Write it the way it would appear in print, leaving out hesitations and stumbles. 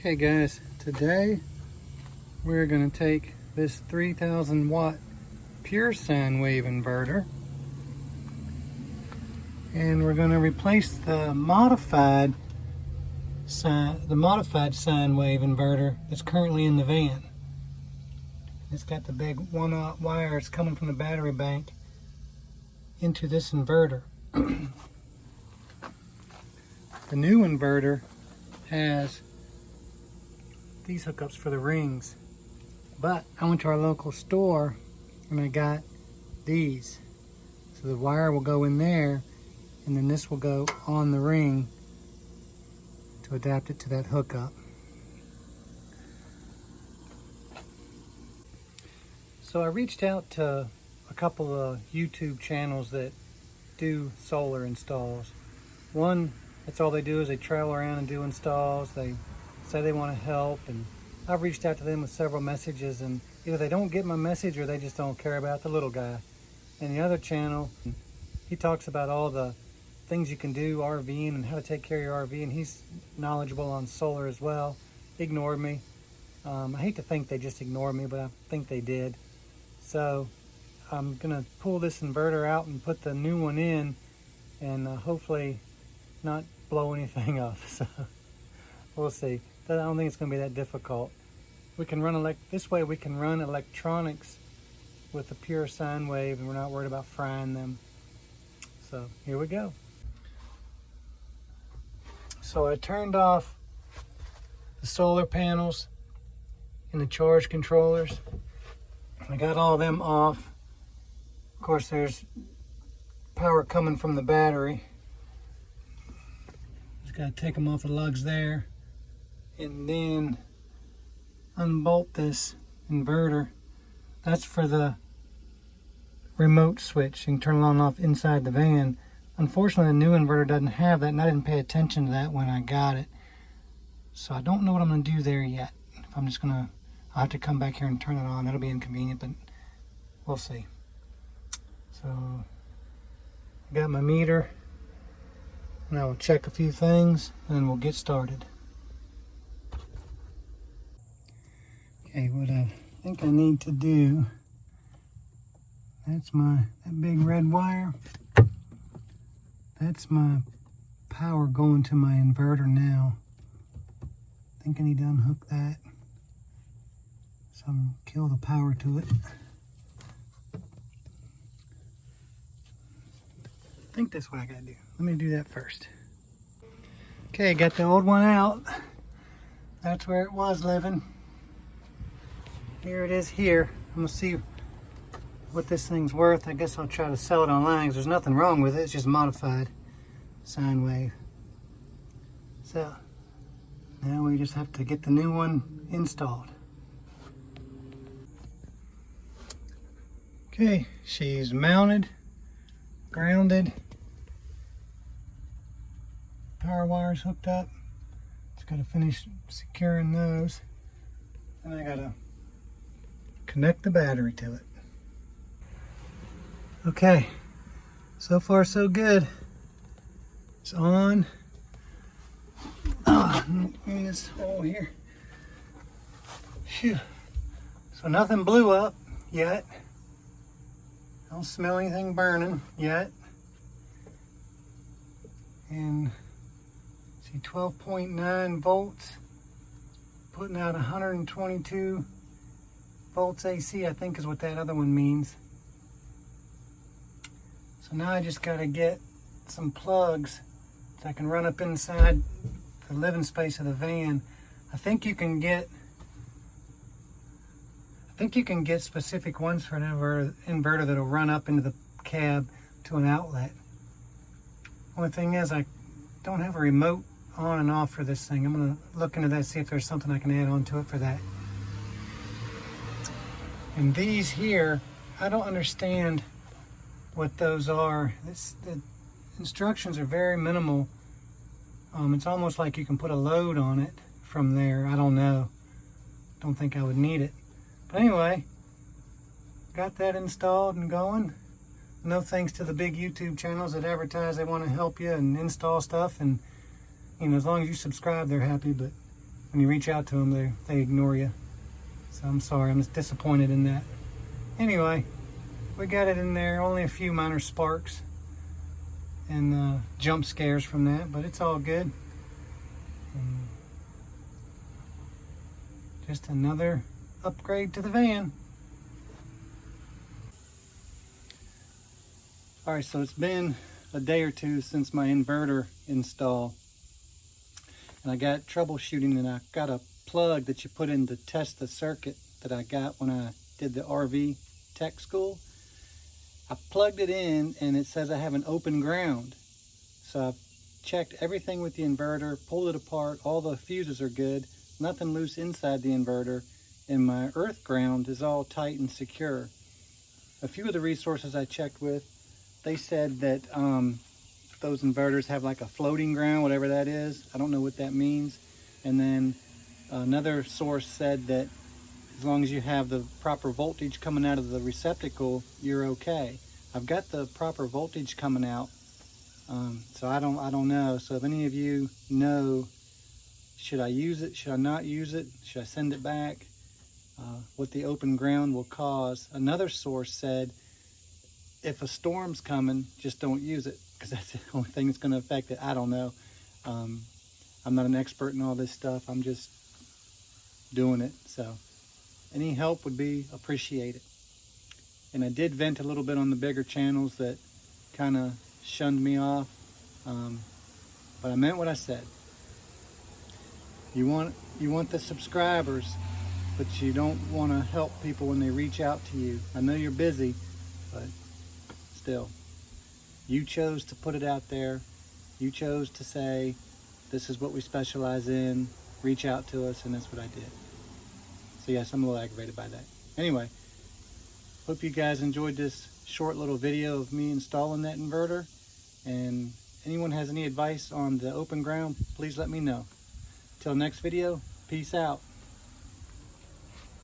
Okay guys, today we're going to take this 3000 watt pure sine wave inverter and we're going to replace the modified sine wave inverter that's currently in the van. It's got the big 1-aught wires coming from the battery bank into this inverter. The new inverter has these hookups for the rings, but I went to our local store and I got these. So the wire will go in there and then this will go on the ring to adapt it to that hookup. So I reached out to a couple of YouTube channels that do solar installs. One, that's all they do is they travel around and do installs. They say they want to help, and I've reached out to them with several messages, and either they don't get my message or they just don't care about the little guy. And the other channel, he talks about all the things you can do RVing and how to take care of your RV, and he's knowledgeable on solar as well. He ignored me. I hate to think they just ignored me, but I think they did. So I'm gonna pull this inverter out and put the new one in, and hopefully not blow anything up. So we'll see. I don't think it's gonna be that difficult. We can run this way we can run electronics with a pure sine wave, and we're not worried about frying them. So here we go. So I turned off the solar panels and the charge controllers. I got all of them off. Of course, there's power coming from the battery. Just gotta take them off the lugs there, and then unbolt this inverter. That's for the remote switch. You can turn it on and off inside the van. Unfortunately, the new inverter doesn't have that, and I didn't pay attention to that when I got it. So I don't know what I'm gonna do there yet. If I'm just gonna, I'll have to come back here and turn it on. That'll be inconvenient, but we'll see. So I got my meter, and I will check a few things, and then we'll get started. Okay, what I think I need to do, that's that big red wire. That's my power going to my inverter now. I think I need to unhook that. So I'm gonna kill the power to it. I think that's what I gotta do. Let me do that first. Okay, got the old one out. That's where it was living. Here it is here. I'm gonna see what this thing's worth. I guess I'll try to sell it online because there's nothing wrong with it. It's just modified sine wave. So now we just have to get the new one installed. Okay, she's mounted, grounded, power wires hooked up. Just gotta finish securing those, and I gotta connect the battery to it. Okay, so far so good. It's on. In this hole here. Phew. So nothing blew up yet. I don't smell anything burning yet. And see, 12.9 volts, putting out 122 volts AC, I think is what that other one means. So now I just gotta get some plugs so I can run up inside the living space of the van. I think you can get specific ones for an inverter that'll run up into the cab to an outlet. Only thing is, I don't have a remote on and off for this thing. I'm gonna look into that, see if there's something I can add on to it for that. And these here, I don't understand what those are. The instructions are very minimal. It's almost like you can put a load on it from there. I don't know. Don't think I would need it. But anyway, got that installed and going. No thanks to the big YouTube channels that advertise they want to help you and install stuff, and you know, as long as you subscribe, they're happy. But when you reach out to them, they ignore you. So I'm sorry, I'm just disappointed in that. Anyway, we got it in there, only a few minor sparks and jump scares from that, but it's all good. And just another upgrade to the van. Alright, so it's been a day or two since my inverter install, and I got troubleshooting, and I got a plug that you put in to test the circuit that I got when I did the RV tech school. I plugged it in and it says I have an open ground. So I've checked everything with the inverter, pulled it apart, all the fuses are good, nothing loose inside the inverter, and my earth ground is all tight and secure. A few of the resources I checked with, they said that those inverters have like a floating ground, whatever that is. I don't know what that means. And then another source said that as long as you have the proper voltage coming out of the receptacle, you're okay. I've got the proper voltage coming out, so I don't know. So if any of you know, should I use it? Should I not use it? Should I send it back? What the open ground will cause. Another source said, if a storm's coming, just don't use it, because that's the only thing that's going to affect it. I don't know. I'm not an expert in all this stuff. I'm just doing it. So any help would be appreciated. And I did vent a little bit on the bigger channels that kind of shunned me off. But I meant what I said. You want the subscribers, but you don't want to help people when they reach out to you. I know you're busy, but still, you chose to put it out there. You chose to say, this is what we specialize in. Reach out to us, and that's what I did. So yes, I'm a little aggravated by that. Anyway, hope you guys enjoyed this short little video of me installing that inverter. And anyone has any advice on the open ground, please let me know. Till next video, peace out.